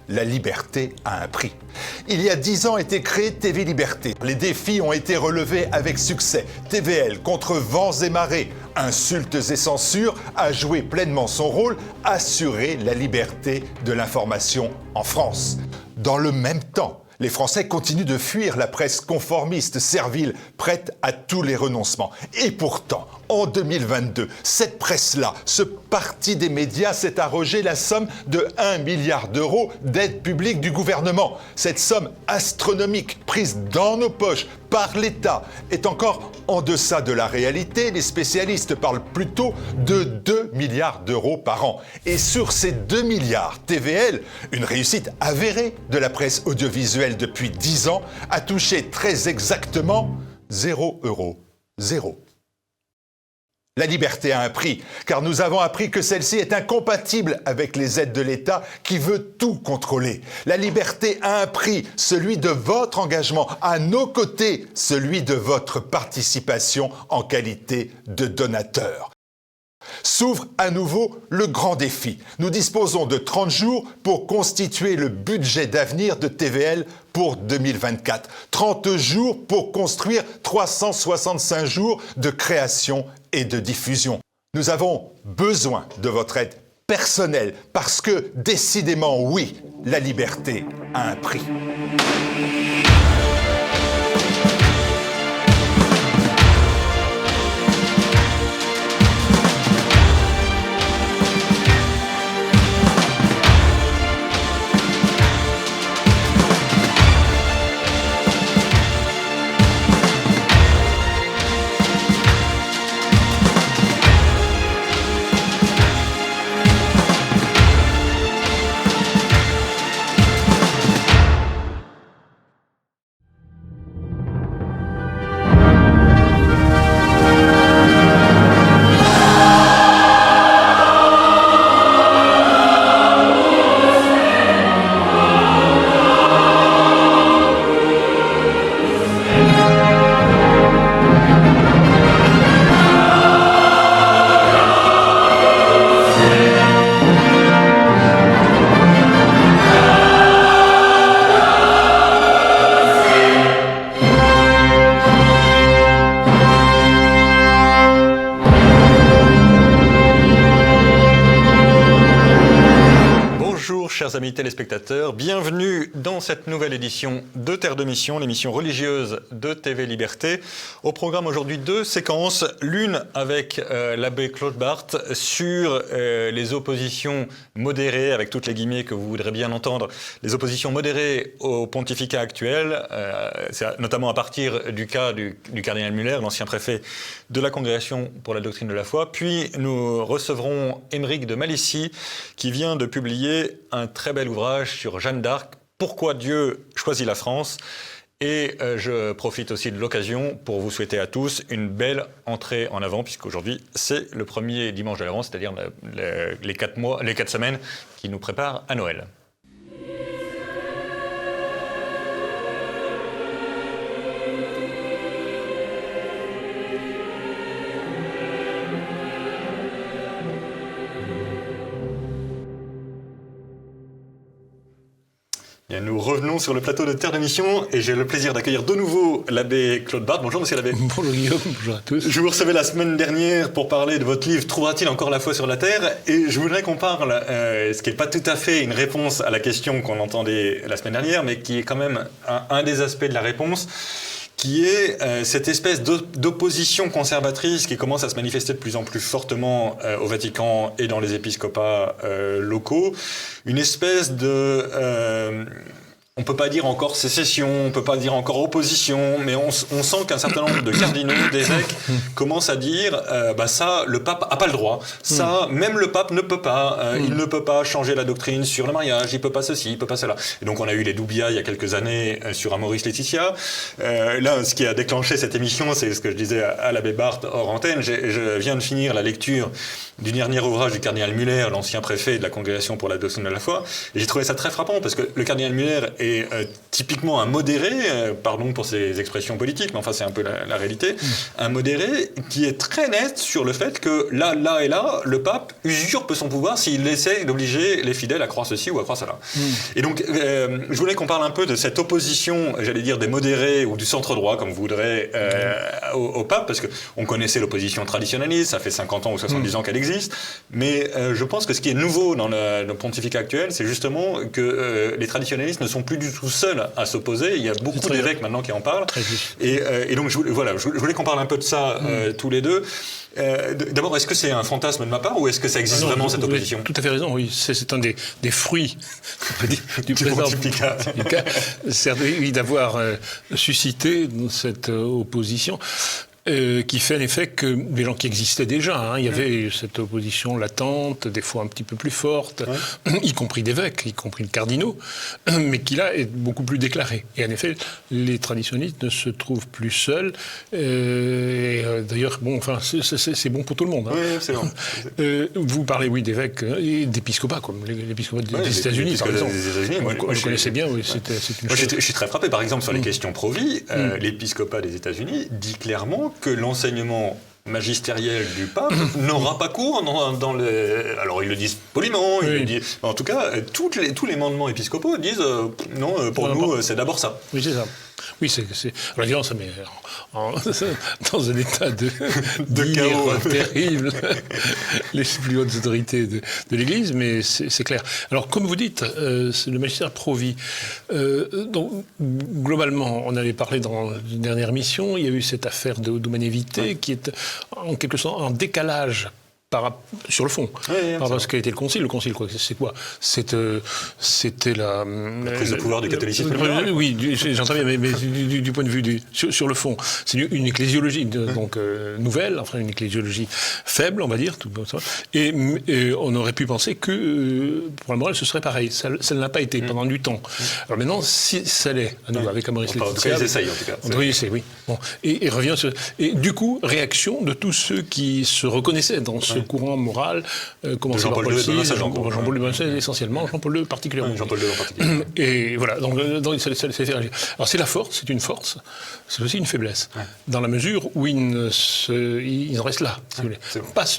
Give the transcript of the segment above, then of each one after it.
la liberté a un prix. Il y a 10 ans était créée TV Liberté. Les défis ont été relevés avec succès. TVL contre vents et marées, insultes et censures, a joué pleinement son rôle, assurer la liberté de l'information en France. Dans le même temps, les Français continuent de fuir la presse conformiste, servile, prête à tous les renoncements. Et pourtant, en 2022, cette presse-là, ce parti des médias s'est arrogé la somme de 1 milliard d'euros d'aide publique du gouvernement. Cette somme astronomique, prise dans nos poches par l'État, est encore en deçà de la réalité. Les spécialistes parlent plutôt de 2 milliards d'euros par an. Et sur ces 2 milliards, TVL, une réussite avérée de la presse audiovisuelle depuis 10 ans, a touché très exactement 0 €. 0. La liberté a un prix, car nous avons appris que celle-ci est incompatible avec les aides de l'État qui veut tout contrôler. La liberté a un prix, celui de votre engagement, à nos côtés, celui de votre participation en qualité de donateur. S'ouvre à nouveau le grand défi. Nous disposons de 30 jours pour constituer le budget d'avenir de TVL pour 2024. 30 jours pour construire 365 jours de création et de diffusion. Nous avons besoin de votre aide personnelle parce que, décidément, oui, la liberté a un prix. Chers amis téléspectateurs, bienvenue dans cette nouvelle édition de Terre de Mission, l'émission religieuse de TV Liberté. Au programme aujourd'hui 2 séquences, l'une avec l'abbé Claude Barthes sur les oppositions modérées, avec toutes les guillemets que vous voudrez bien entendre, les oppositions modérées au pontificat actuel, notamment à partir du cas du cardinal Müller, l'ancien préfet de la Congrégation pour la doctrine de la foi. Puis nous recevrons Émeric de Malicy qui vient de publier un très bel ouvrage sur Jeanne d'Arc, Pourquoi Dieu choisit la France. Et je profite aussi de l'occasion pour vous souhaiter à tous une belle entrée en avant, puisqu'aujourd'hui c'est le premier dimanche de l'Avent, c'est-à-dire les 4 semaines qui nous préparent à Noël. Bien, nous revenons sur le plateau de Terre de Mission et j'ai le plaisir d'accueillir de nouveau l'abbé Claude Barthes. Bonjour monsieur l'abbé. Bonjour Guillaume, bonjour à tous. Je vous recevais la semaine dernière pour parler de votre livre « Trouvera-t-il encore la foi sur la Terre ?» et je voudrais qu'on parle, ce qui n'est pas tout à fait une réponse à la question qu'on entendait la semaine dernière, mais qui est quand même un des aspects de la réponse, qui est cette espèce d'opposition conservatrice qui commence à se manifester de plus en plus fortement au Vatican et dans les épiscopats locaux. Une espèce de... on ne peut pas dire encore sécession, on ne peut pas dire encore opposition, mais on sent qu'un certain nombre de cardinaux, d'évêques, commencent à dire ça, le pape n'a pas le droit. Ça, même le pape ne peut pas. Il ne peut pas changer la doctrine sur le mariage, il ne peut pas ceci, il ne peut pas cela. Et donc on a eu les Doubia il y a quelques années sur Amoris Laetitia. Là, ce qui a déclenché cette émission, c'est ce que je disais à l'abbé Barthes hors antenne. Je viens de finir la lecture du dernier ouvrage du cardinal Müller, l'ancien préfet de la Congrégation pour la doctrine de la foi. Et j'ai trouvé ça très frappant parce que le cardinal Müller est typiquement un modéré, pardon pour ces expressions politiques, mais enfin c'est un peu la réalité, un modéré qui est très net sur le fait que là et là, le pape usurpe son pouvoir s'il essaie d'obliger les fidèles à croire ceci ou à croire cela. Et donc, je voulais qu'on parle un peu de cette opposition, j'allais dire, des modérés ou du centre-droit, comme vous voudrez, au pape, parce qu'on connaissait l'opposition traditionnaliste, ça fait 50 ans ou 70 ans qu'elle existe, mais je pense que ce qui est nouveau dans le pontificat actuel, c'est justement que les traditionnalistes ne sont plus du tout seuls à s'opposer. Il y a beaucoup d'évêques maintenant qui en parlent. Et donc, je voulais qu'on parle un peu de ça tous les deux. D'abord, est-ce que c'est un fantasme de ma part ou est-ce que ça existe vraiment, cette opposition ? Tout à fait raison, oui. C'est un des fruits, on peut dire, du président pontificat. C'est d'avoir suscité cette opposition. Qui fait l'effet que des gens qui existaient déjà, il y avait cette opposition latente, des fois un petit peu plus forte, y compris d'évêques, y compris de cardinaux, mais qui là est beaucoup plus déclarée. Et en effet, les traditionnistes ne se trouvent plus seuls. D'ailleurs, c'est bon pour tout le monde. Oui, c'est bon. Vous parlez, oui, d'évêques et d'épiscopats, comme l'épiscopat des États-Unis, par exemple. Vous connaissez bien, oui, c'est une chose. Je suis très frappé, par exemple, sur les questions pro-vie. L'épiscopat des États-Unis dit clairement que l'enseignement magistériel du pape n'aura pas cours dans les... Alors, ils le disent poliment, ils le disent... En tout cas, tous les mandements épiscopaux disent non, pour nous, c'est d'abord ça. Oui, c'est ça. Oui, c'est... Alors, évidemment, ça met dans un état de chaos terrible les plus hautes autorités de l'Église, mais c'est clair. Alors, comme vous dites, c'est le magistère pro-vie. Donc, globalement, on avait parlé dans une dernière mission, il y a eu cette affaire d'Humanité qui est en quelque sorte en décalage sur le fond, par rapport à ce qu'a été le Concile. Le Concile, c'est quoi ? C'était la prise de pouvoir du catholicisme. Oui, j'entends bien, mais du point de vue sur le fond, c'est une ecclésiologie donc nouvelle, enfin une ecclésiologie faible, on va dire, tout ça. Et on aurait pu penser que pour la morale, ce serait pareil. Ça ne l'a pas été pendant du temps. Alors maintenant, si ça l'est, à nouveau, avec Amoris Laetitia. En tout cas, ils essayent, en tout cas. Oui, c'est oui. Bon, et revient et du coup, réaction de tous ceux qui se reconnaissaient dans ce courant moral, commencé par Paul VI, Jean-Paul II, essentiellement, Jean-Paul II particulièrement. Jean-Paul II en particulier. Et voilà, donc ça fait réagir. Alors c'est la force, c'est une force, c'est aussi une faiblesse, dans la mesure où ils en restent là, si vous voulez.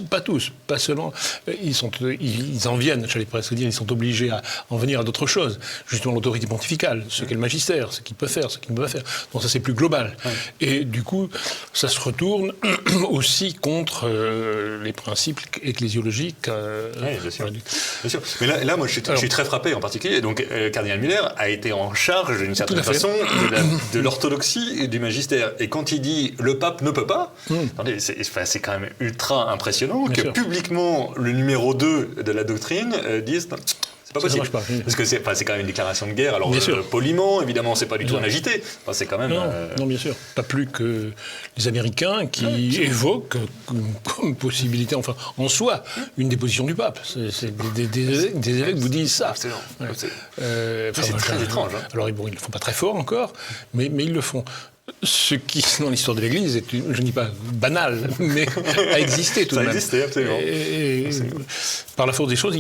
Pas tous, pas seulement, ils en viennent, j'allais presque dire, ils sont obligés à en venir à d'autres choses, justement l'autorité pontificale, ce qu'est le magistère, ce qu'il peut faire, ce qu'il ne peut pas faire. Donc ça c'est plus global. Et du coup, ça se retourne aussi contre les principes ecclésiologiques. Oui, bien sûr. Mais là moi, je suis très frappé en particulier. Donc, cardinal Müller a été en charge, d'une certaine façon, de l'orthodoxie et du magistère. Et quand il dit « le pape ne peut pas attendez, c'est quand même ultra impressionnant que publiquement, le numéro 2 de la doctrine dise... C'est pas possible. Pas, oui. Parce que c'est quand même une déclaration de guerre. Alors, poliment, évidemment, c'est pas du tout un agité. Enfin, c'est quand même... Non, bien sûr. Pas plus que les Américains qui évoquent comme possibilité, enfin, en soi, une déposition du pape. C'est des évêques vous disent ça. Absolument. C'est très étrange. Alors, bon, ils le font pas très fort encore, mais ils le font. Ce qui, dans l'histoire de l'Église, est, je ne dis pas banal, mais a existé tout de même. Ça a existé, absolument. Et par la force des choses,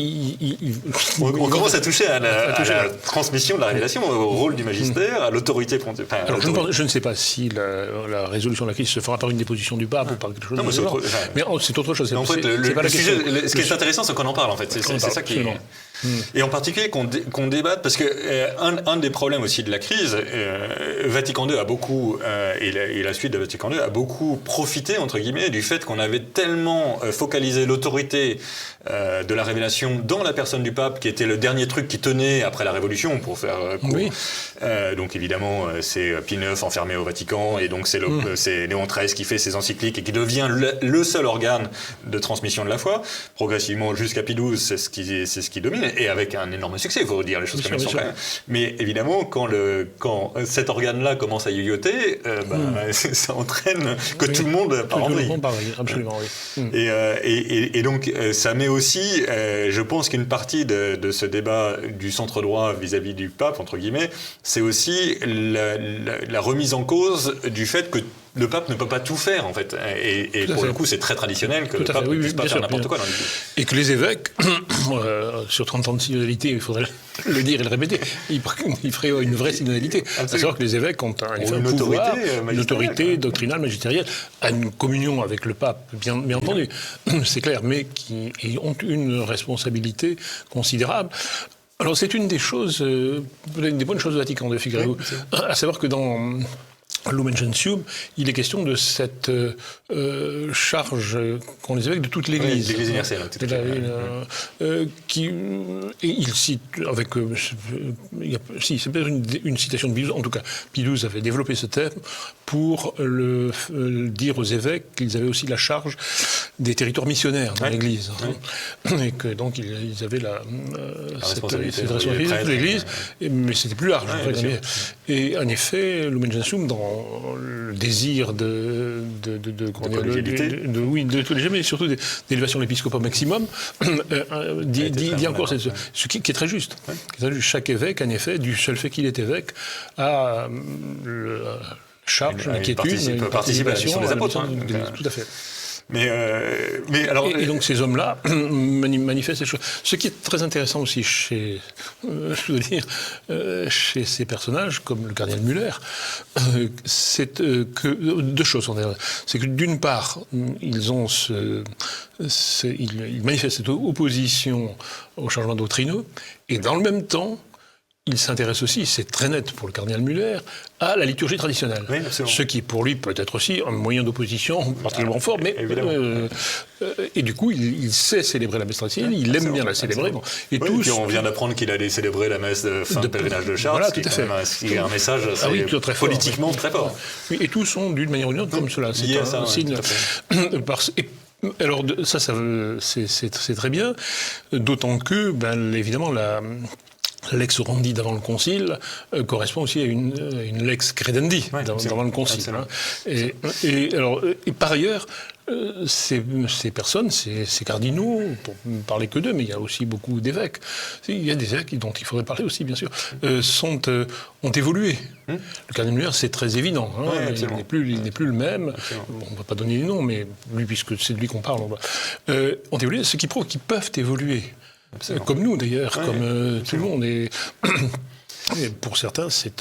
on commence à toucher à la transmission de la révélation, au rôle du magistère, à l'autorité. Alors, je ne sais pas si la résolution de la crise se fera par une déposition du pape ou par quelque chose de genre. Mais c'est autre chose. En fait, ce qui est intéressant, c'est qu'on en parle, en fait. C'est ça qui est... Et en particulier qu'on débatte, parce que un des problèmes aussi de la crise, Vatican II a beaucoup, et la suite de Vatican II a beaucoup profité, entre guillemets, du fait qu'on avait tellement focalisé l'autorité de la révélation dans la personne du pape, qui était le dernier truc qui tenait après la Révolution, pour faire court. Oui. Donc évidemment, c'est Pie IX enfermé au Vatican, et donc c'est Léon XIII qui fait ses encycliques et qui devient le seul organe de transmission de la foi. Progressivement, jusqu'à Pie XII, c'est ce qui domine, et avec un énorme succès, il faut dire les choses comme elles sont quand même. Mais évidemment, quand cet organe-là commence à yoyoter, ça entraîne que tout le monde part en vrille. Absolument, oui. Et donc, ça met aussi, je pense qu'une partie de ce débat du centre-droit vis-à-vis du pape, entre guillemets, c'est aussi la remise en cause du fait que le pape ne peut pas tout faire, en fait. Et pour le coup, c'est très traditionnel que le pape ne puisse pas faire n'importe quoi dans l'Église. Et que les évêques, sur 30 ans de synodalité, il faudrait le dire et le répéter, ils feraient une vraie synodalité. À savoir que les évêques ont un pouvoir, une autorité doctrinale, magistérielle, à une communion avec le pape, bien entendu, c'est clair, mais qui ont une responsabilité considérable. Alors c'est une des choses, une des bonnes choses du Vatican II, figurez-vous, à savoir que dans Lumen Gentium, il est question de cette charge qu'ont les évêques de toute l'Église. L'Église universelle. Et il cite, avec... c'est peut-être une citation de Pie XII, en tout cas, Pie XII avait développé ce thème pour dire aux évêques qu'ils avaient aussi la charge des territoires missionnaires dans l'Église. Et que donc ils avaient cette responsabilité de l'Église, mais c'était plus large. Et en effet, Lumen Gentium, dans le désir de tous les mais surtout d'élévation de l'épiscopat maximum, dit encore ce qui est très juste. Chaque évêque, en effet, du seul fait qu'il est évêque, a charge, l'inquiétude, une participation à la mission des apôtres. Tout à fait. Mais alors... Et donc ces hommes-là manifestent ces choses. Ce qui est très intéressant aussi chez ces personnages, comme le cardinal Müller, c'est que deux choses sont derrière. C'est que d'une part, ils manifestent cette opposition aux changements doctrinaux, et dans le même temps, il s'intéresse aussi, c'est très net pour le cardinal Müller, à la liturgie traditionnelle. Oui, ce qui, pour lui, peut être aussi un moyen d'opposition particulièrement fort, mais... et du coup, il sait célébrer la messe traditionnelle, il aime bien la célébrer. Bon. Et tous, puis on vient d'apprendre qu'il allait célébrer la messe de fin de pèlerinage de Chartres, voilà, tout à fait. Qui est un message très politiquement très fort. Oui, et tous sont, d'une manière ou d'une autre, comme cela. C'est un signe... Alors, ça c'est très bien, d'autant que, évidemment, l'ex orandi d'avant le concile correspond aussi à une lex credendi d'avant le concile. Et par ailleurs, ces personnes, ces cardinaux, pour ne parler que d'eux, mais il y a aussi beaucoup d'évêques, il y a des évêques dont il faudrait parler aussi, bien sûr, ont évolué. Le cardinal Müller, c'est très évident. Il n'est plus le même. Bon, on ne va pas donner les noms, mais lui, puisque c'est de lui qu'on parle, ont évolué, ce qui prouve qu'ils peuvent évoluer. Absolument. Comme nous d'ailleurs, comme tout le monde. Et pour certains, c'est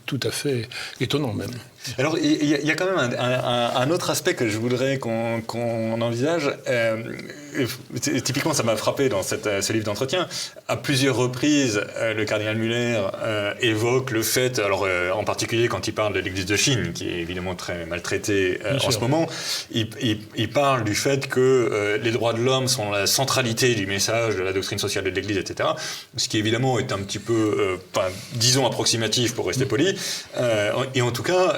tout à fait étonnant même. Alors, il y a quand même un autre aspect que je voudrais qu'on envisage. Typiquement, ça m'a frappé dans ce livre d'entretien. À plusieurs reprises, le cardinal Müller évoque le fait, alors en particulier quand il parle de l'Église de Chine, qui est évidemment très maltraitée en ce moment, il parle du fait que les droits de l'homme sont la centralité du message de la doctrine sociale de l'Église, etc. Ce qui évidemment est un petit peu, disons, approximatif pour rester poli. Et en tout cas,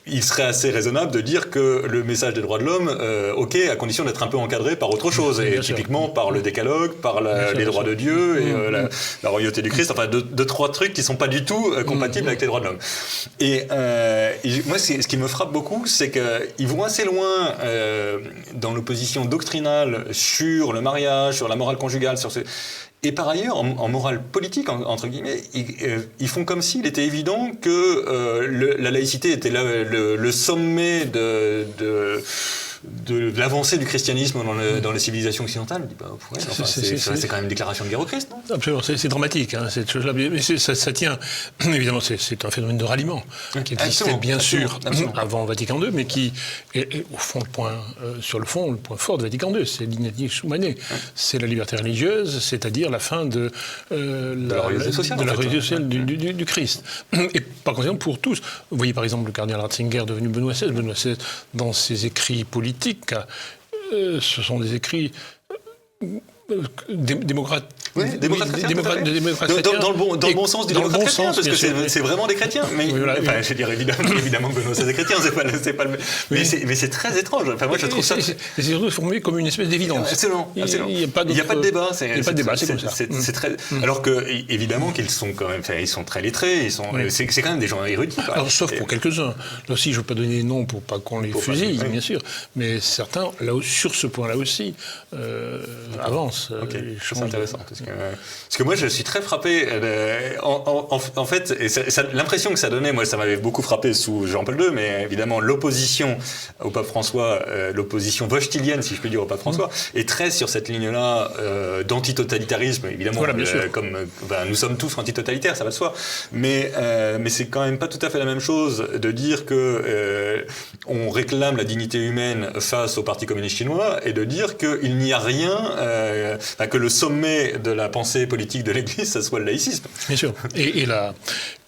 il serait assez raisonnable de dire que le message des droits de l'homme, à condition d'être un peu encadré par autre chose, et typiquement par le décalogue, par les droits de Dieu et la royauté du Christ, enfin deux, trois trucs qui ne sont pas du tout compatibles avec les droits de l'homme. Et moi, ce qui me frappe beaucoup, c'est qu'ils vont assez loin dans l'opposition doctrinale sur le mariage, sur la morale conjugale, et par ailleurs, en morale politique, entre guillemets, ils font comme s'il était évident que la laïcité était le sommet de l'avancée du christianisme dans les civilisations occidentales. C'est quand même une déclaration de guerre au Christ, non ? Absolument, c'est dramatique, cette chose-là. Mais ça tient, évidemment, c'est un phénomène de ralliement qui existait bien sûr avant Vatican II, mais qui est au fond sur le fond, le point fort de Vatican II, c'est l'initiative Schumannet. C'est la liberté religieuse, c'est-à-dire la fin de la royauté sociale du Christ. Et par conséquent, pour tous. Vous voyez par exemple le cardinal Ratzinger devenu Benoît XVI, dans ses écrits politiques, ce sont des écrits démocrates. Oui, démocrates chrétiens. Dans le bon sens du démocrate chrétien, parce que c'est vraiment des chrétiens. Mais je veux dire, évidemment que Benoît XVI est chrétien, c'est pas le même. Mais c'est très étrange. Enfin, moi, je trouve ça. C'est surtout formulé comme une espèce d'évidence. Absolument. Il n'y a pas de débat. Il n'y a pas de débat, c'est comme ça. C'est très. Alors que, évidemment, qu'ils sont quand même. Ils sont très lettrés. C'est quand même des gens érudits. Alors, sauf pour quelques-uns. Là aussi, je ne veux pas donner les noms pour pas qu'on les fusille, bien sûr. Mais certains, sur ce point-là aussi, avancent. C'est intéressant. Parce que moi, je suis très frappé. En fait, et l'impression que ça donnait, moi, ça m'avait beaucoup frappé sous Jean-Paul II, mais évidemment, l'opposition au pape François, l'opposition wojtylienne, si je peux dire, au pape François, est très sur cette ligne-là d'antitotalitarisme. Évidemment, voilà, comme nous sommes tous antitotalitaires, ça va de soi. Mais c'est quand même pas tout à fait la même chose de dire que on réclame la dignité humaine face au Parti communiste chinois et de dire qu'il n'y a rien, que le sommet de la pensée politique de l'Église, ça soit le laïcisme. Bien sûr.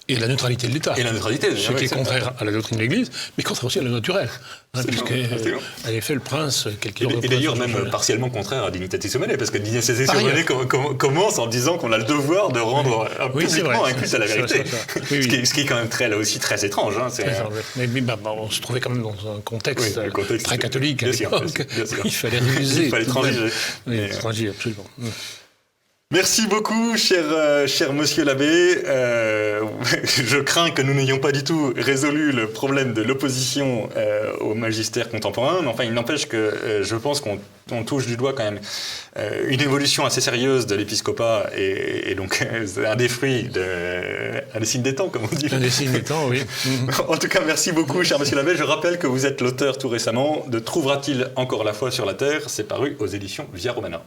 Et la neutralité de l'État. Et la neutralité. Ce qui est contraire à la doctrine de l'Église, mais contraire aussi à la naturelle. En effet, le prince, et d'ailleurs, même partiellement contraire à Dignitatis Humanae, parce que Dignitatis Humanae commence en disant qu'on a le devoir de rendre publiquement un culte à la vérité. Ce qui est quand même là aussi très étrange. Mais on se trouvait quand même dans un contexte très catholique à l'époque. Il fallait réviser. Il fallait transiger. Oui, transiger, absolument. Merci beaucoup, cher monsieur l'abbé. Je crains que nous n'ayons pas du tout résolu le problème de l'opposition au magistère contemporain. Enfin, il n'empêche que je pense qu'on touche du doigt quand même une évolution assez sérieuse de l'épiscopat et donc un des fruits, un des signes des temps, comme on dit. Un des signes des temps, oui. En tout cas, merci beaucoup, cher monsieur l'abbé. Je rappelle que vous êtes l'auteur tout récemment de Trouvera-t-il encore la foi sur la terre ? C'est paru aux éditions Via Romana.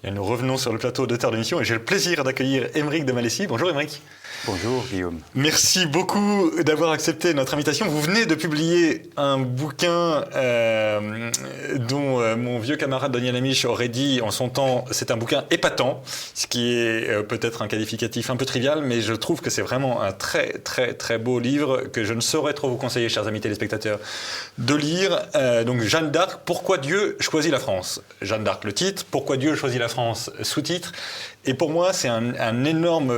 Et nous revenons sur le plateau de Terre de Mission et j'ai le plaisir d'accueillir Aymeric de Malessis. Bonjour Aymeric. Bonjour Guillaume. Merci beaucoup d'avoir accepté notre invitation. Vous venez de publier un bouquin dont mon vieux camarade Daniel Amiche aurait dit en son temps c'est un bouquin épatant, ce qui est peut-être un qualificatif un peu trivial, mais je trouve que c'est vraiment un très très très beau livre que je ne saurais trop vous conseiller, chers amis téléspectateurs, de lire. Donc Jeanne d'Arc, pourquoi Dieu choisit la France ? Jeanne d'Arc le titre, pourquoi Dieu choisit la France sous-titre. Et pour moi, c'est un énorme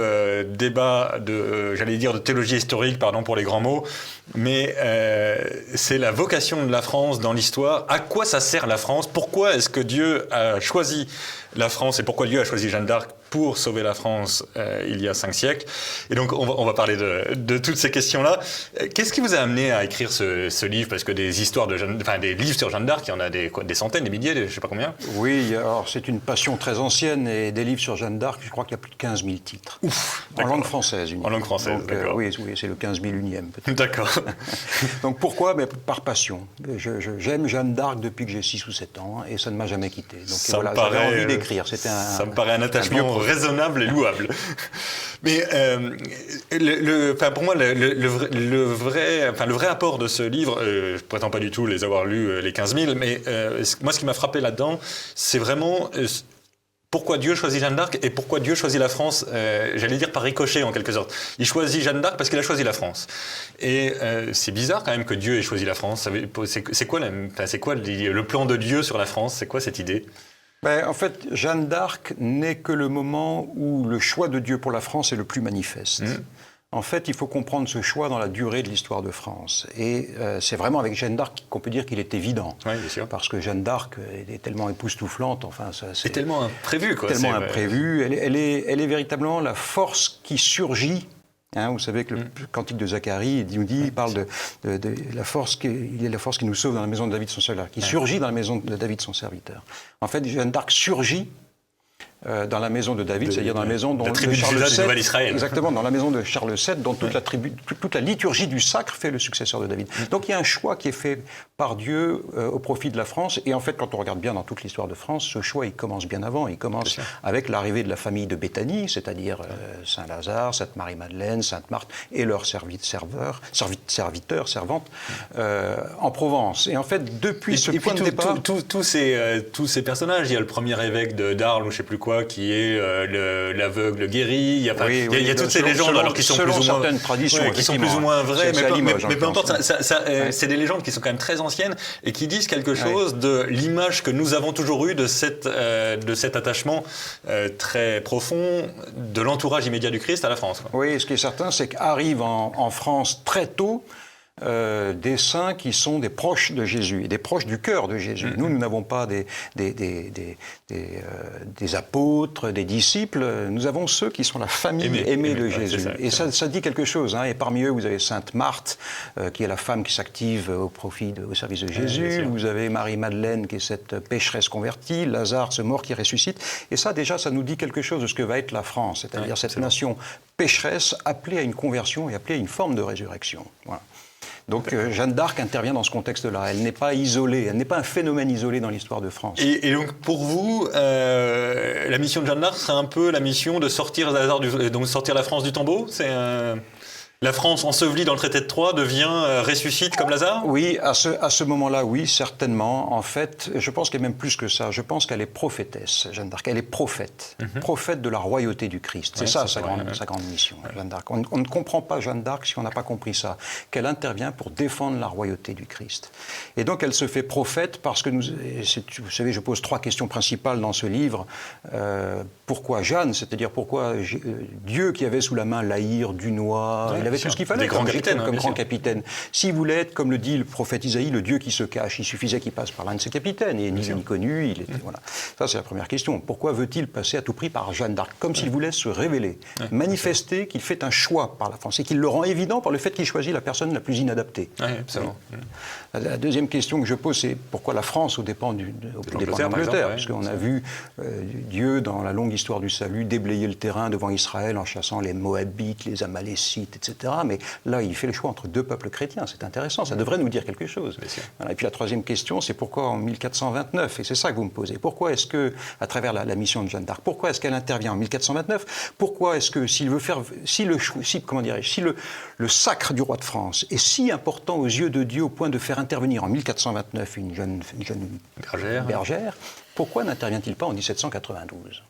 débat j'allais dire de théologie historique, pardon pour les grands mots, mais c'est la vocation de la France dans l'histoire. À quoi ça sert la France ? Pourquoi est-ce que Dieu a choisi la France et pourquoi Dieu a choisi Jeanne d'Arc pour sauver la France il y a 5 siècles ? Et donc, on va parler de toutes ces questions-là. Qu'est-ce qui vous a amené à écrire ce livre ? Parce que des livres sur Jeanne d'Arc, il y en a des centaines, des milliers, je ne sais pas combien. Oui, alors c'est une passion très ancienne et des livres sur Jeanne d'Arc, je crois qu'il y a plus de 15 000 titres. Ouf, en langue française. Uniquement. En langue française, donc, d'accord. Oui, c'est le 15 001e peut-être. D'accord. Donc pourquoi ? Par passion. J'aime Jeanne d'Arc depuis que j'ai 6 ou 7 ans et ça ne m'a jamais quitté. Donc voilà, j'avais envie d'écrire. Ça me paraît un attachement raisonnable et louable. Mais pour moi, le vrai apport de ce livre, je ne prétends pas du tout les avoir lus, les 15 000, mais moi, ce qui m'a frappé là-dedans, c'est vraiment pourquoi Dieu choisit Jeanne d'Arc et pourquoi Dieu choisit la France, j'allais dire par ricochet en quelque sorte. Il choisit Jeanne d'Arc parce qu'il a choisi la France. Et c'est bizarre quand même que Dieu ait choisi la France. C'est quoi le plan de Dieu sur la France ? C'est quoi cette idée ? En fait, Jeanne d'Arc n'est que le moment où le choix de Dieu pour la France est le plus manifeste. En fait, il faut comprendre ce choix dans la durée de l'histoire de France. Et c'est vraiment avec Jeanne d'Arc qu'on peut dire qu'il est évident. Oui, bien sûr. Parce que Jeanne d'Arc est tellement époustouflante. Enfin, c'est tellement imprévu, quoi. Tellement imprévu. Elle est véritablement la force qui surgit. Vous savez que le cantique de Zacharie il parle de la force il est la force qui nous sauve dans la maison de David son serviteur, qui surgit dans la maison de David son serviteur. En fait, Jeanne d'Arc surgit dans la maison de David, c'est-à-dire dans la maison dont la tribu de Charles de VII, Israël. Exactement, dans la maison de Charles VII, dont toute la liturgie du sacre fait le successeur de David. Donc il y a un choix qui est fait par Dieu au profit de la France. Et en fait, quand on regarde bien dans toute l'histoire de France, ce choix, il commence bien avant. Il commence avec l'arrivée de la famille de Béthanie, c'est-à-dire Saint Lazare, Sainte Marie-Madeleine, Sainte Marthe et leurs serviteurs, servantes, en Provence. Et en fait, depuis ce point de départ... Tous ces personnages, il y a le premier évêque d'Arles, ou je ne sais plus quoi, qui est l'aveugle guéri. Il y a toutes ces légendes alors qui sont plus ou moins traditions, qui sont plus ou moins vraies, mais peu importe. C'est des légendes qui sont quand même très anciennes et qui disent quelque chose de l'image que nous avons toujours eue de cet attachement très profond de l'entourage immédiat du Christ à la France. Oui, ce qui est certain, c'est qu'arrive en France très tôt des saints qui sont des proches de Jésus, et des proches du cœur de Jésus. Nous n'avons pas des apôtres, des disciples, nous avons ceux qui sont la famille aimée de Jésus. Et ça dit quelque chose. Et parmi eux, vous avez Sainte Marthe, qui est la femme qui s'active au service de Jésus. Vous avez Marie-Madeleine, qui est cette pécheresse convertie. Lazare, ce mort qui ressuscite. Et ça, déjà, ça nous dit quelque chose de ce que va être la France, c'est-à-dire cette nation pécheresse appelée à une conversion et appelée à une forme de résurrection. Voilà. Donc Jeanne d'Arc intervient dans ce contexte-là. Elle n'est pas isolée, elle n'est pas un phénomène isolé dans l'histoire de France. Et donc pour vous, la mission de Jeanne d'Arc, c'est un peu la mission de sortir la France du tombeau. La France ensevelie dans le traité de Troyes ressuscite comme Lazare ? Oui, à ce moment-là, oui, certainement. En fait, je pense qu'elle est même plus que ça. Je pense qu'elle est prophétesse, Jeanne d'Arc. Elle est prophète, prophète de la royauté du Christ. C'est sa grande mission, Jeanne d'Arc. On ne comprend pas Jeanne d'Arc si on n'a pas compris ça, qu'elle intervient pour défendre la royauté du Christ. Et donc, elle se fait prophète parce que vous savez, je pose 3 questions principales dans ce livre. Pourquoi Jeanne ? C'est-à-dire pourquoi Dieu qui avait sous la main Laïr, Dunois, il avait tout ce qu'il fallait comme grand capitaine. S'il voulait être, comme le dit le prophète Isaïe, le Dieu qui se cache, il suffisait qu'il passe par l'un de ses capitaines. Et ni vu ni connu, voilà. Ça, c'est la première question. Pourquoi veut-il passer à tout prix par Jeanne d'Arc ? Comme s'il voulait se révéler, manifester qu'il fait un choix par la France et qu'il le rend évident par le fait qu'il choisit la personne la plus inadaptée. Absolument. La deuxième question que je pose, c'est pourquoi la France au dépend d'Angleterre ? Parce qu'on a vu Dieu, dans la longue histoire du salut, déblayer le terrain devant Israël en chassant les Moabites, les Amalécites, etc. Mais là, il fait le choix entre 2 peuples chrétiens. C'est intéressant, ça devrait nous dire quelque chose. Voilà. Et puis la troisième question, c'est pourquoi en 1429 ? Et c'est ça que vous me posez. Pourquoi est-ce que, à travers la mission de Jeanne d'Arc, pourquoi est-ce qu'elle intervient en 1429 ? Pourquoi est-ce que le sacre du roi de France est si important aux yeux de Dieu au point de faire intervenir en 1429 une jeune bergère, pourquoi n'intervient-il pas en 1792 ?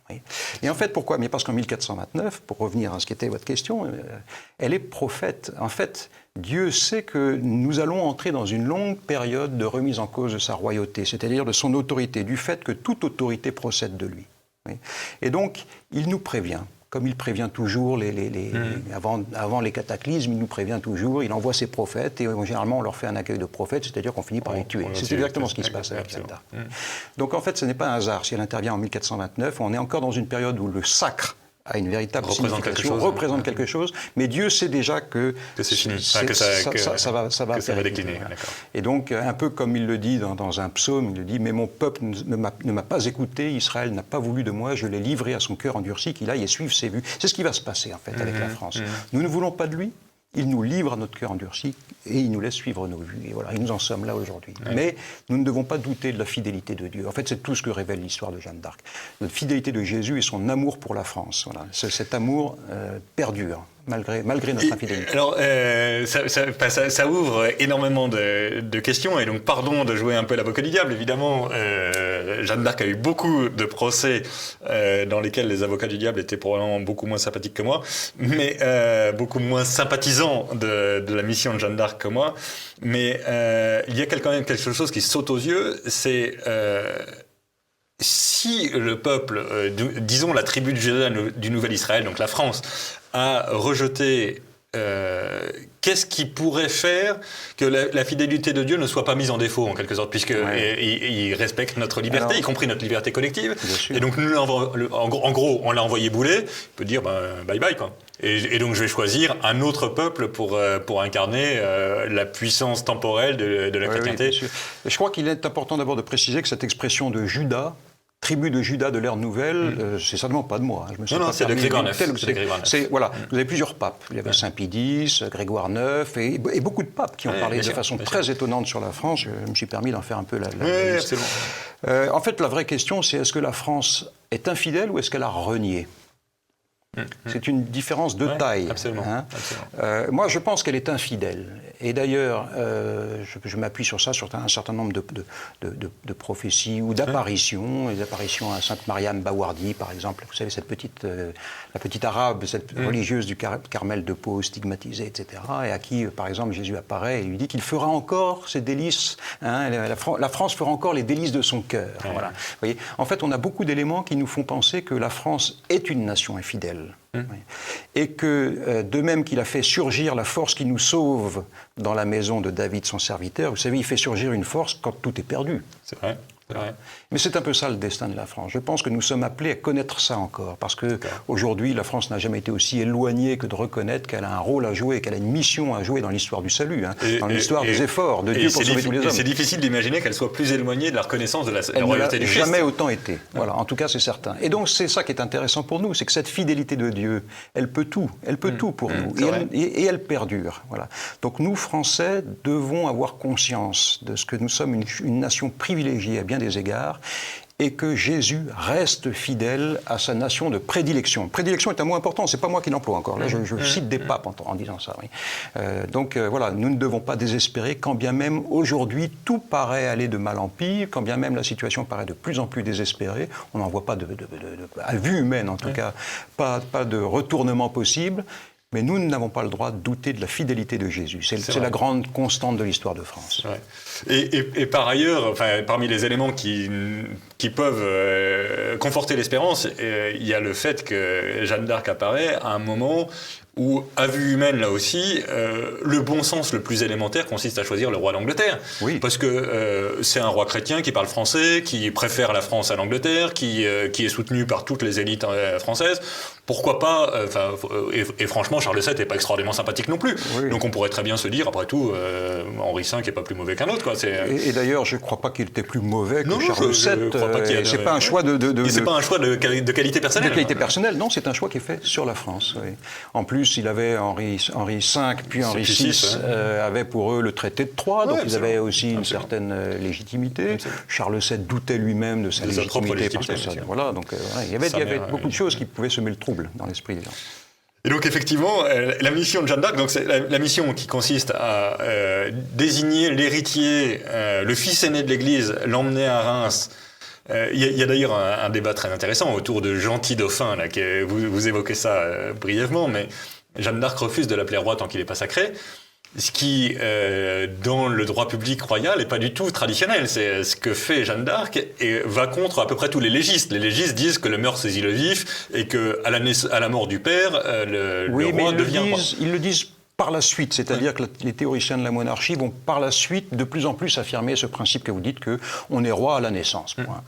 Et en fait, pourquoi ? Mais parce qu'en 1429, pour revenir à ce qui était votre question, elle est prophète. En fait, Dieu sait que nous allons entrer dans une longue période de remise en cause de sa royauté, c'est-à-dire de son autorité, du fait que toute autorité procède de lui. Et donc, il nous prévient. Comme il prévient toujours, avant les cataclysmes, il nous prévient toujours, il envoie ses prophètes, et généralement on leur fait un accueil de prophète, c'est-à-dire qu'on finit par les tuer. C'est exactement ce qui se passe avec Jeanne d'Arc. Donc en fait, ce n'est pas un hasard si elle intervient en 1429, on est encore dans une période où le sacre a une véritable signification, représente quelque chose, mais Dieu sait déjà que c'est fini, ça va décliner. Et donc, un peu comme il le dit dans un psaume, il le dit « Mais mon peuple ne m'a pas écouté, Israël n'a pas voulu de moi, je l'ai livré à son cœur endurci, qu'il aille et suive ses vues. » C'est ce qui va se passer, en fait, avec la France. Nous ne voulons pas de lui, il nous livre à notre cœur endurci et il nous laisse suivre nos vues. Et voilà, et nous en sommes là aujourd'hui. Mais nous ne devons pas douter de la fidélité de Dieu. En fait, c'est tout ce que révèle l'histoire de Jeanne d'Arc. La fidélité de Jésus et son amour pour la France. Voilà. Cet amour perdure. Malgré notre infidélité. Alors, ça ouvre énormément de questions, et donc pardon de jouer un peu l'avocat du diable, évidemment. Jeanne d'Arc a eu beaucoup de procès dans lesquels les avocats du diable étaient probablement beaucoup moins sympathiques que moi, mais beaucoup moins sympathisants de la mission de Jeanne d'Arc que moi. Mais il y a quand même quelque chose qui saute aux yeux, c'est... si le peuple, disons la tribu de Juda du Nouvel Israël, donc la France, a rejeté, qu'est-ce qui pourrait faire que la fidélité de Dieu ne soit pas mise en défaut, en quelque sorte, puisqu'il respecte notre liberté, y compris notre liberté collective. Et donc, en gros, on l'a envoyé bouler, il peut dire bye bye, quoi. Et donc, je vais choisir un autre peuple pour incarner la puissance temporelle de la chrétienté. Oui, et je crois qu'il est important d'abord de préciser que cette expression de Juda, tribu de Juda de l'ère nouvelle, c'est certainement pas de moi. Je me suis c'est de Grégoire IX. Voilà, vous avez plusieurs papes. Il y avait Saint Pie X, Grégoire IX, et beaucoup de papes qui ont parlé de façon très étonnante sur la France. Je me suis permis d'en faire un peu la liste. En fait, la vraie question, c'est est-ce que la France est infidèle ou est-ce qu'elle a renié ? C'est une différence de taille. Absolument. Moi, je pense qu'elle est infidèle. Et d'ailleurs, je m'appuie sur ça, sur un certain nombre de prophéties ou d'apparitions. Les apparitions à Sainte Mariam Bawardi, par exemple. Vous savez, la petite arabe, cette religieuse du Carmel de Pau, stigmatisée, etc. Et à qui, par exemple, Jésus apparaît et lui dit qu'il fera encore ses délices. La France fera encore les délices de son cœur. Voilà. Vous voyez, en fait, on a beaucoup d'éléments qui nous font penser que la France est une nation infidèle. Oui. et que, de même qu'il a fait surgir la force qui nous sauve dans la maison de David, son serviteur, vous savez, il fait surgir une force quand tout est perdu. C'est vrai. Mais c'est un peu ça le destin de la France. Je pense que nous sommes appelés à connaître ça encore, parce que aujourd'hui, la France n'a jamais été aussi éloignée que de reconnaître qu'elle a un rôle à jouer, qu'elle a une mission à jouer dans l'histoire du salut, dans l'histoire des efforts de Dieu pour sauver tous les hommes. Et c'est difficile d'imaginer qu'elle soit plus éloignée de la reconnaissance de la royauté du Christ. Elle n'a jamais autant été. Voilà, en tout cas, c'est certain. Et donc, c'est ça qui est intéressant pour nous, c'est que cette fidélité de Dieu, elle peut tout. Elle peut tout pour nous. Et elle perdure. Voilà. Donc, nous, Français, devons avoir conscience de ce que nous sommes une nation privilégiée à bien des égards, et que Jésus reste fidèle à sa nation de prédilection. Prédilection est un mot important, c'est pas moi qui l'emploie encore. Là, je cite des papes en disant ça. Oui. Donc voilà, nous ne devons pas désespérer, quand bien même aujourd'hui tout paraît aller de mal en pire, quand bien même la situation paraît de plus en plus désespérée, on n'en voit pas à vue humaine en tout cas, pas de retournement possible. Mais nous n'avons pas le droit de douter de la fidélité de Jésus. C'est la grande constante de l'histoire de France. Et par ailleurs, enfin, parmi les éléments qui peuvent conforter l'espérance, il y a le fait que Jeanne d'Arc apparaît à un moment où, à vue humaine, là aussi, le bon sens le plus élémentaire consiste à choisir le roi d'Angleterre. Oui. Parce que c'est un roi chrétien qui parle français, qui préfère la France à l'Angleterre, qui est soutenu par toutes les élites françaises. Pourquoi pas et franchement, Charles VII n'est pas extraordinairement sympathique non plus. Oui. Donc on pourrait très bien se dire, après tout, Henri V n'est pas plus mauvais qu'un autre. Quoi. Et d'ailleurs, je ne crois pas qu'il était plus mauvais que Charles VII. C'est pas un choix c'est pas un choix de qualité personnelle. De qualité personnelle, non, c'est un choix qui est fait sur la France. Oui. En plus, il avait Henri V, puis Henri VI avait pour eux le traité de Troyes, donc ils avaient aussi une certaine légitimité. Charles VII doutait lui-même de sa légitimité. Voilà, donc il y avait beaucoup de choses qui pouvaient semer le trouble dans l'esprit des gens. Et donc effectivement, la mission de Jeanne d'Arc, donc c'est la mission qui consiste à désigner l'héritier, le fils aîné de l'Église, l'emmener à Reims. Il y a d'ailleurs un débat très intéressant autour de Gentil Dauphin, là, vous évoquez ça brièvement, mais Jeanne d'Arc refuse de l'appeler roi tant qu'il n'est pas sacré. Ce qui, dans le droit public royal, n'est pas du tout traditionnel. C'est ce que fait Jeanne d'Arc et va contre à peu près tous les légistes. Les légistes disent que le meurtre saisit le vif et qu'à la mort du père, le roi devient roi. Ils le disent par la suite, c'est-à-dire que les théoriciens de la monarchie vont par la suite de plus en plus affirmer ce principe que vous dites qu'on est roi à la naissance. Point.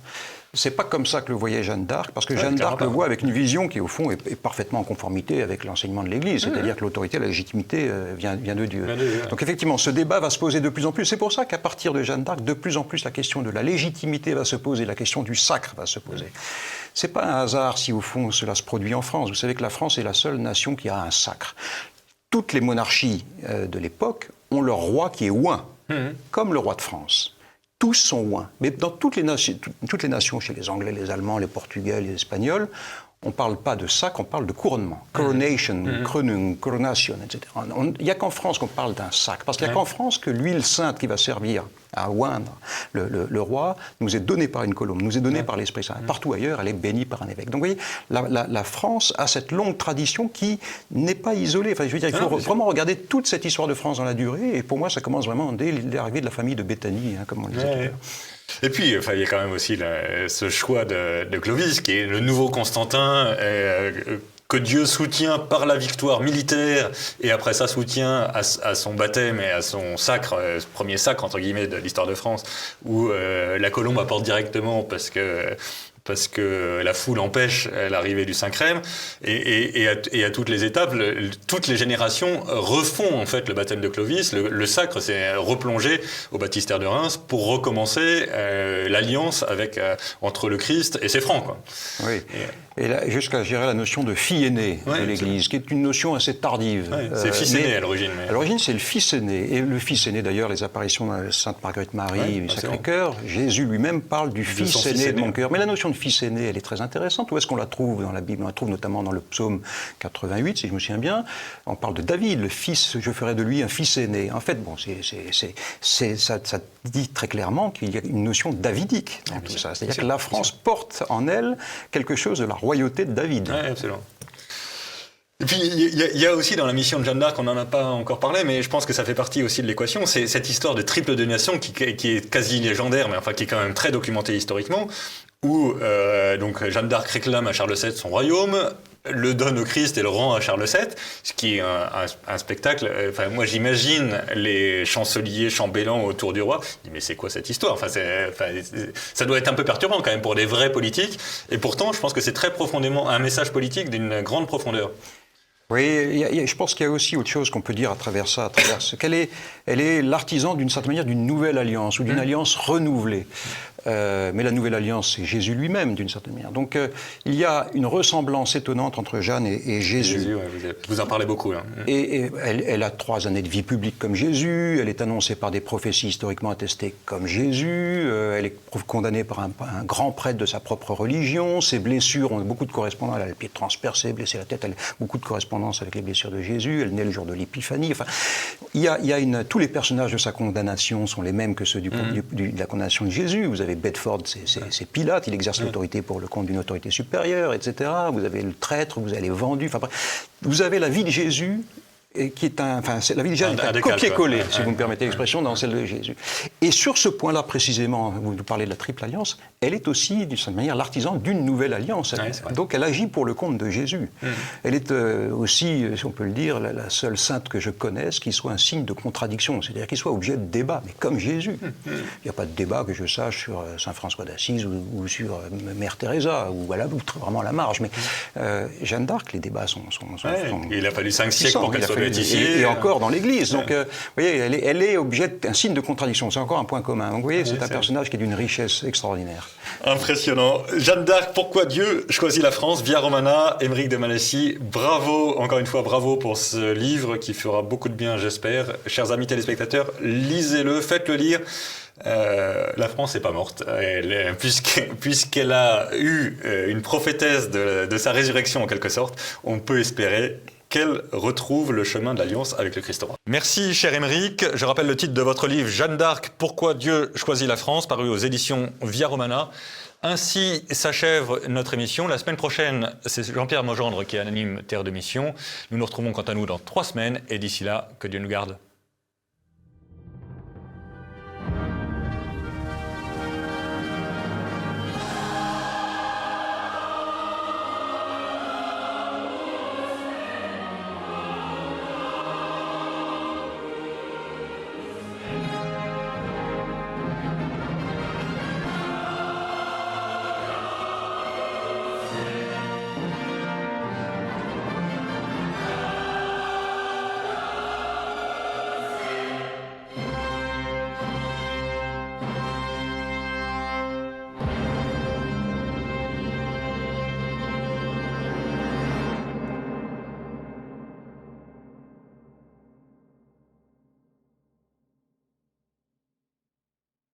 C'est pas comme ça que le voyait Jeanne d'Arc, parce que Jeanne d'Arc le voit avec une vision qui, au fond, est parfaitement en conformité avec l'enseignement de l'Église, c'est-à-dire que l'autorité, la légitimité vient de Dieu. Donc effectivement, ce débat va se poser de plus en plus. C'est pour ça qu'à partir de Jeanne d'Arc, de plus en plus, la question de la légitimité va se poser, la question du sacre va se poser. C'est pas un hasard si, au fond, cela se produit en France. Vous savez que la France est la seule nation qui a un sacre. Toutes les monarchies de l'époque ont leur roi qui est oint, comme le roi de France. Tous sont oints. Mais dans toutes les nations, chez les Anglais, les Allemands, les Portugais, les Espagnols, on ne parle pas de sacre, on parle de couronnement. Coronation, Krönung, coronation, etc. Il n'y a qu'en France qu'on parle d'un sacre. Parce qu'il n'y a qu'en France que l'huile sainte qui va servir à oindre le roi nous est donnée par une colombe, nous est donnée par l'Esprit Saint. Partout ailleurs, elle est bénie par un évêque. Donc vous voyez, la France a cette longue tradition qui n'est pas isolée. Enfin, je veux dire, il faut vraiment regarder toute cette histoire de France dans la durée. Et pour moi, ça commence vraiment dès l'arrivée de la famille de Béthanie, comme on le disait tout à l'heure. Et puis, il y a quand même aussi ce choix de Clovis, qui est le nouveau Constantin, que Dieu soutient par la victoire militaire, et après ça soutient à son baptême et à son sacre, ce premier sacre, entre guillemets, de l'histoire de France, où la colombe apporte directement parce que la foule empêche l'arrivée du Saint-Crème, et à toutes les étapes, toutes les générations refont en fait le baptême de Clovis. Le sacre s'est replongé au baptistère de Reims pour recommencer l'alliance entre le Christ et ses francs, quoi. Oui. Et là, jusqu'à gérer la notion de fille aînée de l'Église, qui est une notion assez tardive. C'est fils aîné à l'origine. À l'origine, c'est le fils aîné. Et le fils aîné, d'ailleurs, les apparitions de Sainte Marguerite Marie du Sacré-Cœur, Jésus lui-même parle du fils aîné de mon cœur. Mais la notion de fils aîné, elle est très intéressante. Où est-ce qu'on la trouve dans la Bible? On la trouve notamment dans le psaume 88, si je me souviens bien. On parle de David, le fils, je ferai de lui un fils aîné. En fait, bon, ça dit très clairement qu'il y a une notion davidique dans tout ça. C'est-à-dire que la France porte en elle quelque chose de la royauté de David. Oui, absolument. Et puis, il y a aussi dans la mission de Jeanne d'Arc, on n'en a pas encore parlé, mais je pense que ça fait partie aussi de l'équation, c'est cette histoire de triple donation qui est quasi légendaire, mais enfin qui est quand même très documentée historiquement, où donc Jeanne d'Arc réclame à Charles VII son royaume, le donne au Christ et le rend à Charles VII, ce qui est un spectacle. Enfin, moi, j'imagine les chanceliers chambellans autour du roi. Je dis, mais c'est quoi cette histoire? Ça doit être un peu perturbant quand même pour des vrais politiques. Et pourtant, je pense que c'est très profondément un message politique d'une grande profondeur. Oui, je pense qu'il y a aussi autre chose qu'on peut dire à travers ça, elle est l'artisan d'une certaine manière d'une nouvelle alliance ou d'une alliance renouvelée. Mais la nouvelle alliance, c'est Jésus lui-même, d'une certaine manière. Donc, il y a une ressemblance étonnante entre Jeanne et Jésus. Jésus, ouais, vous en parlez beaucoup, là. Et elle a 3 années de vie publique comme Jésus, elle est annoncée par des prophéties historiquement attestées comme Jésus, elle est condamnée par un grand prêtre de sa propre religion, ses blessures ont beaucoup de correspondance, elle a le pied transpercé, blessé la tête, elle a beaucoup de correspondance avec les blessures de Jésus, elle naît le jour de l'Épiphanie. Enfin, tous les personnages de sa condamnation sont les mêmes que ceux de la condamnation de Jésus. Vous avez Bedford, c'est Pilate, il exerce l'autorité pour le compte d'une autorité supérieure, etc. Vous avez le traître, vous avez les vendus. Enfin, vous avez la vie de Jésus qui est la vie de Jésus est un copier-coller, si vous me permettez l'expression, dans celle de Jésus. Et sur ce point-là, précisément, vous nous parlez de la triple alliance, elle est aussi, d'une certaine manière, l'artisan d'une nouvelle alliance. Donc elle agit pour le compte de Jésus. Elle est aussi, si on peut le dire, la seule sainte que je connaisse qui soit un signe de contradiction, c'est-à-dire qui soit objet de débat, mais comme Jésus. Il n'y a pas de débat que je sache sur Saint François d'Assise ou sur Mère Teresa, ou vraiment à la marge. Mais Jeanne d'Arc, les débats sont il a fallu 5 siècles pour qu'elle soit et encore dans l'Église. Donc, vous voyez, elle est objet d'un signe de contradiction. C'est encore un point commun. Donc, vous voyez, c'est un personnage qui est d'une richesse extraordinaire. Impressionnant. Jeanne d'Arc, pourquoi Dieu choisit la France? Via Romana, Émeric de Malechy. Bravo, encore une fois, bravo pour ce livre qui fera beaucoup de bien, j'espère. Chers amis téléspectateurs, lisez-le, faites-le lire. La France n'est pas morte, puisqu'elle a eu une prophétesse de sa résurrection en quelque sorte, on peut espérer qu'elle retrouve le chemin de l'alliance avec le Christ roi. Merci cher Émeric. Je rappelle le titre de votre livre Jeanne d'Arc, pourquoi Dieu choisit la France, paru aux éditions Via Romana. Ainsi s'achève notre émission. La semaine prochaine, c'est Jean-Pierre Mogendre qui anime Terre de Mission. Nous nous retrouvons quant à nous dans 3 semaines et d'ici là, que Dieu nous garde.